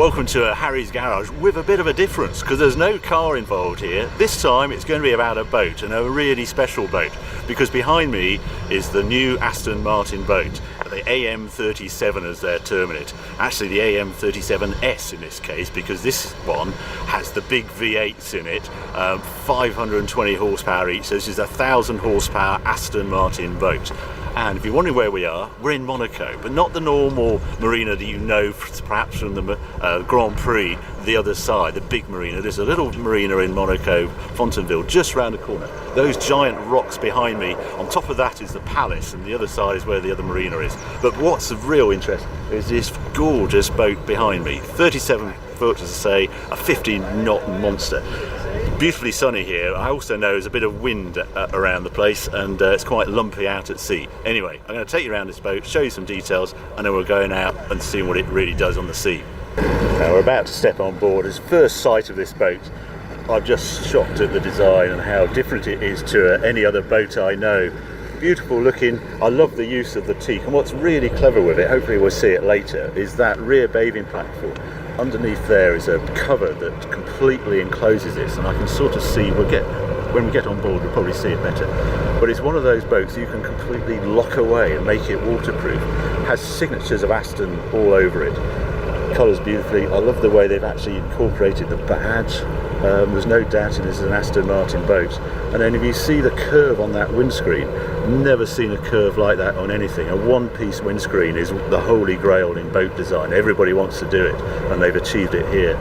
Welcome to Harry's Garage with a bit of a difference because there's no car involved here. This time it's going to be about a boat, and a really special boat, because behind me is the new Aston Martin boat, the AM37 as they're terming it. Actually the AM37S in this case, because this one has the big V8s in it, 520 horsepower each, so this is a 1,000 horsepower Aston Martin boat. And if you're wondering where we are, we're in Monaco, but not the normal marina that you know perhaps from the Grand Prix, the other side, the big marina. There's a little marina in Monaco, Fontainebleau, just round the corner. Those giant rocks behind me, on top of that is the palace, and the other side is where the other marina is. But what's of real interest is this gorgeous boat behind me, 37 foot, as I say, a 50-knot monster. Beautifully sunny here. I also know there's a bit of wind around the place, and it's quite lumpy out at sea. Anyway, I'm going to take you around this boat, show you some details, and then we're going out and seeing what it really does on the sea. Now we're about to step on board. As first sight of this boat, I'm just shocked at the design and how different it is to any other boat I know. Beautiful looking. I love the use of the teak, and what's really clever with it, hopefully we'll see it later, is that rear bathing platform. Underneath there is a cover that completely encloses this, and I can sort of see, when we get on board we'll probably see it better, but it's one of those boats you can completely lock away and make it waterproof. It has signatures of Aston all over it, colours beautifully. I love the way they've actually incorporated the badge. There's no doubt this is an Aston Martin boat, and then if you see the curve on that windscreen, never seen a curve like that on anything. A one-piece windscreen is the holy grail in boat design. Everybody wants to do it, and they've achieved it here.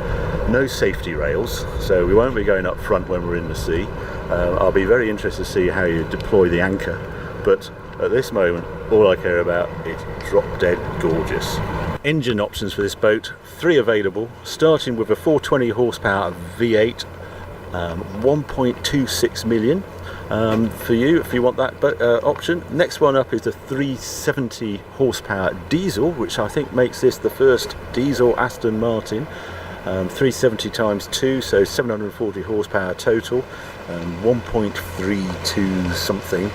No safety rails, so we won't be going up front when we're in the sea. I'll be very interested to see how you deploy the anchor, but at this moment all I care about is drop dead gorgeous. Engine options for this boat, 3 available, starting with a 420 horsepower V8, 1.26 million for you if you want that option. Next one up is the 370 horsepower diesel, which I think makes this the first diesel Aston Martin. 370 times 2, so 740 horsepower total, 1.32 something.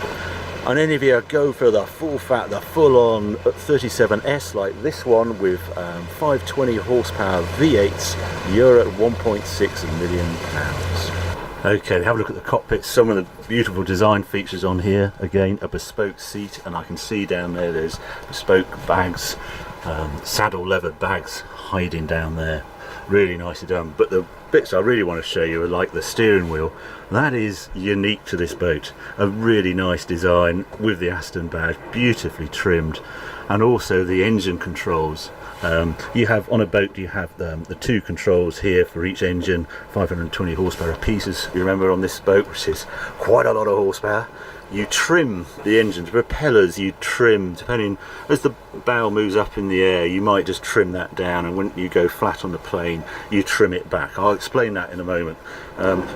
And then if you go for the full fat, the full-on 37S like this one with 520 horsepower V8s, you're at £1.6 million. Okay, have a look at the cockpit. Some of the beautiful design features on here. Again, a bespoke seat, and I can see down there there's bespoke bags, saddle leather bags hiding down there. Really nicely done. But the bits I really want to show you are like the steering wheel. That is unique to this boat. A really nice design with the Aston badge, beautifully trimmed, and also the engine controls. You have on a boat, you have the 2 controls here for each engine, 520 horsepower pieces. You remember on this boat, which is quite a lot of horsepower. You trim the engines, propellers you trim, depending, as the bow moves up in the air, you might just trim that down, and when you go flat on the plane, you trim it back. I'll explain that in a moment.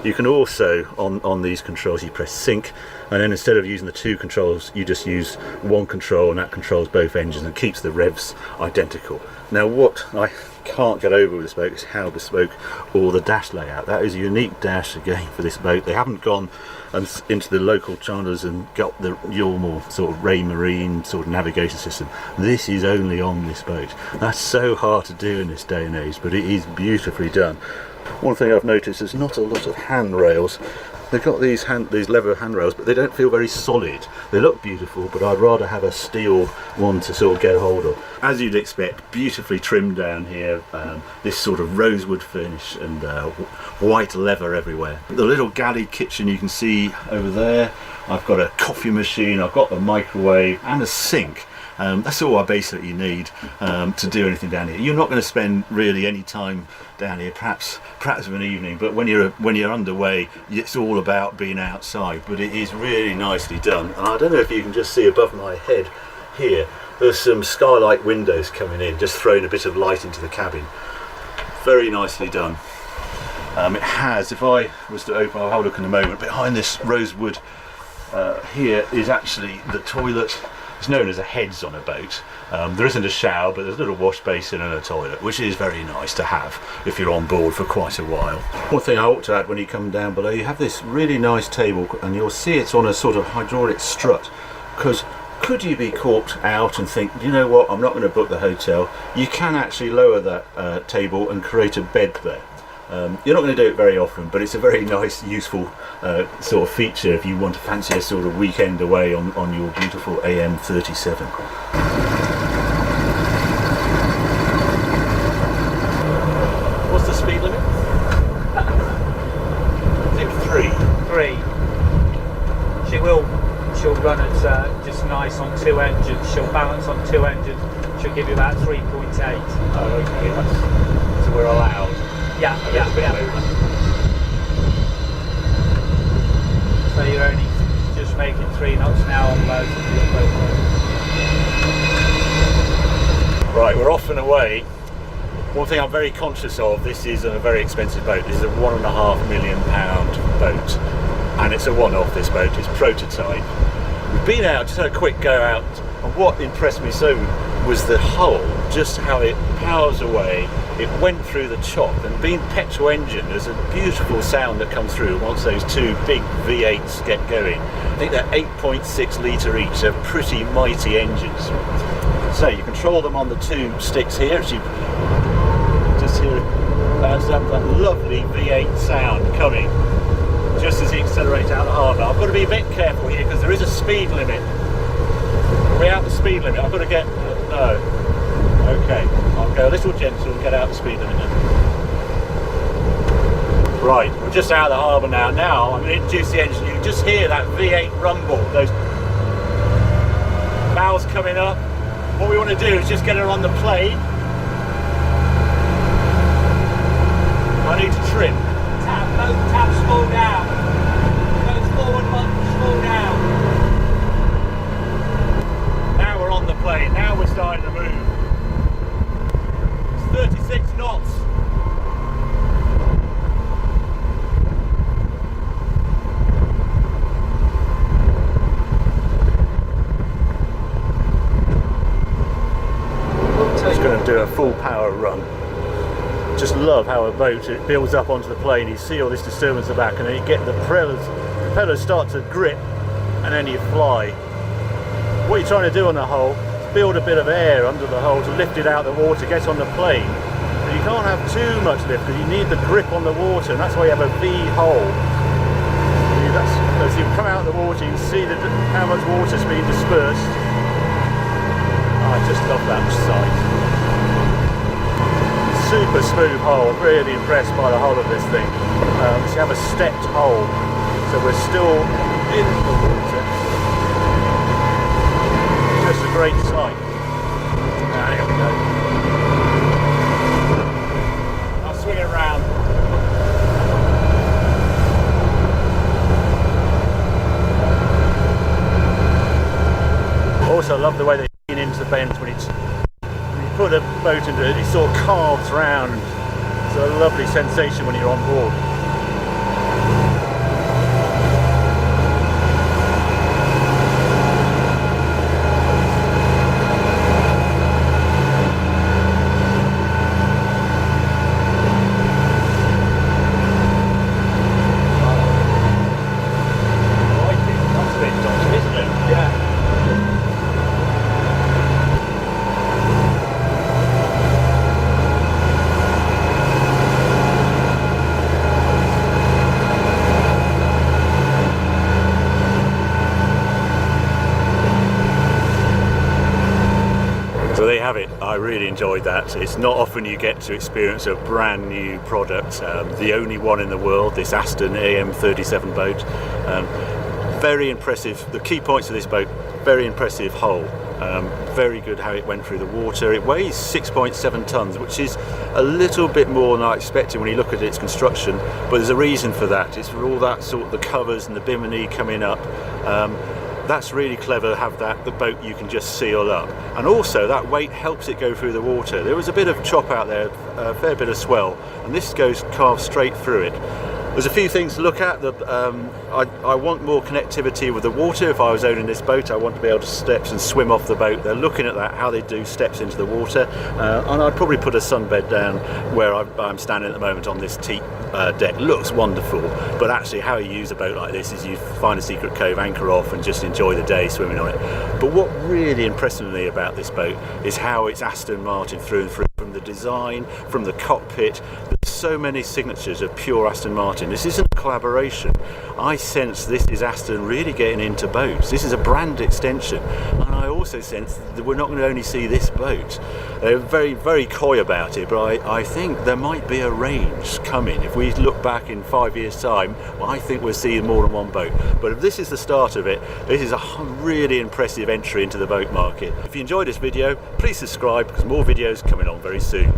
You can also, on these controls, you press sync, and then instead of using the 2 controls, you just use 1 control, and that controls both engines and keeps the revs identical. Now what I can't get over with this boat is how bespoke all the dash layout. That is a unique dash again for this boat. They haven't gone into the local channels and got the normal sort of Ray Marine sort of navigation system. This is only on this boat. That's so hard to do in this day and age, but it is beautifully done. One thing I've noticed is not a lot of handrails. They've got these leather handrails, but they don't feel very solid. They look beautiful, but I'd rather have a steel one to sort of get hold of. As you'd expect, beautifully trimmed down here, this sort of rosewood finish and white leather everywhere. The little galley kitchen you can see over there. I've got a coffee machine, I've got a microwave and a sink. That's all I basically need to do anything down here. You're not going to spend really any time down here, perhaps of an evening, but when you're underway, it's all about being outside. But it is really nicely done, and I don't know if you can just see above my head here, there's some skylight windows coming in, just throwing a bit of light into the cabin. Very nicely done. It has, if I was to open, I'll have a look in a moment, behind this rosewood here is actually the toilet. It's known as a heads on a boat. There isn't a shower, but there's a little wash basin and a toilet, which is very nice to have if you're on board for quite a while. One thing I ought to add, when you come down below, you have this really nice table, and you'll see it's on a sort of hydraulic strut, because could you be caught out and think, you know what, I'm not going to book the hotel, you can actually lower that table and create a bed there. You're not going to do it very often, but it's a very nice, useful sort of feature if you want to fancy a sort of weekend away on your beautiful AM37. What's the speed limit? I think 3. She'll run at just nice on 2 engines. She'll balance on 2 engines. She'll give you about 3.8. Oh, okay. So we're allowed. Yeah. So you're only just making 3 knots now on both. Right, we're off and away. One thing I'm very conscious of, this is a very expensive boat. This is a £1.5 million boat, and it's a one-off, this boat. It's prototype. We've been out, just had a quick go out, and what impressed me so was the hull, just how it powers away. It went through the chop, and being petrol engine, there's a beautiful sound that comes through once those 2 big V8s get going. I think they're 8.6 litre each. They're pretty mighty engines. So you control them on the 2 sticks here, as you just hear that lovely V8 sound coming just as you accelerate out the harbour. I've got to be a bit careful here because there is a speed limit. We're out the speed limit. I've got to get no. Okay, I'll go a little gentle and get out the speed limit. Right, we're just out of the harbour now. Now I'm going to introduce the engine. You can just hear that V8 rumble, those bows coming up. What we want to do is just get her on the plane. I need to trim. Tap, slow down. Go forward, slow down. Now we're on the plane. Now we're starting to move. 36 knots. Just going to do a full power run. Just love how a boat, it builds up onto the plane, you see all this disturbance at the back, and then you get the propellers start to grip, and then you fly. What you're trying to do on the hull, build a bit of air under the hull to lift it out of the water, get on the plane. But you can't have too much lift because you need the grip on the water, and that's why you have a V hull. As you come out of the water, you can see how much water is being dispersed. Oh, I just love that sight. Super smooth hull, really impressed by the hull of this thing. So you have a stepped hull, so we're still in the water. Just a great sight. Here we go. I'll swing it around. Also, I love the way they lean into the bend when you put a boat into it. It sort of carves round. It's a lovely sensation when you're on board. So there you have it. I really enjoyed that. It's not often you get to experience a brand new product, the only one in the world, this Aston AM37 boat. Very impressive. The key points of this boat, very impressive hull. Very good how it went through the water. It weighs 6.7 tons, which is a little bit more than I expected when you look at its construction, but there's a reason for that. It's for all that sort of the covers and the bimini coming up. That's really clever to have that, the boat you can just seal up. And also that weight helps it go through the water. There was a bit of chop out there, a fair bit of swell, and this carves straight through it. There's a few things to look at. I want more connectivity with the water. If I was owning this boat, I want to be able to steps and swim off the boat. They're looking at that, how they do steps into the water, and I'd probably put a sunbed down where I'm standing at the moment on this teak deck. Looks wonderful, but actually how you use a boat like this is you find a secret cove, anchor off, and just enjoy the day swimming on it. But what really impressed me about this boat is how it's Aston Martin through and through. From the design, from the cockpit, there's so many signatures of pure Aston Martin. This isn't a collaboration. I sense this is Aston really getting into boats. This is a brand extension, and I also sense that we're not going to only see this boat. They're very, very coy about it, but I think there might be a range coming. If we look back in 5 years' time, well, I think we'll see more than one boat. But if this is the start of it, this is a really impressive entry into the boat market. If you enjoyed this video, please subscribe, because more videos coming on very soon.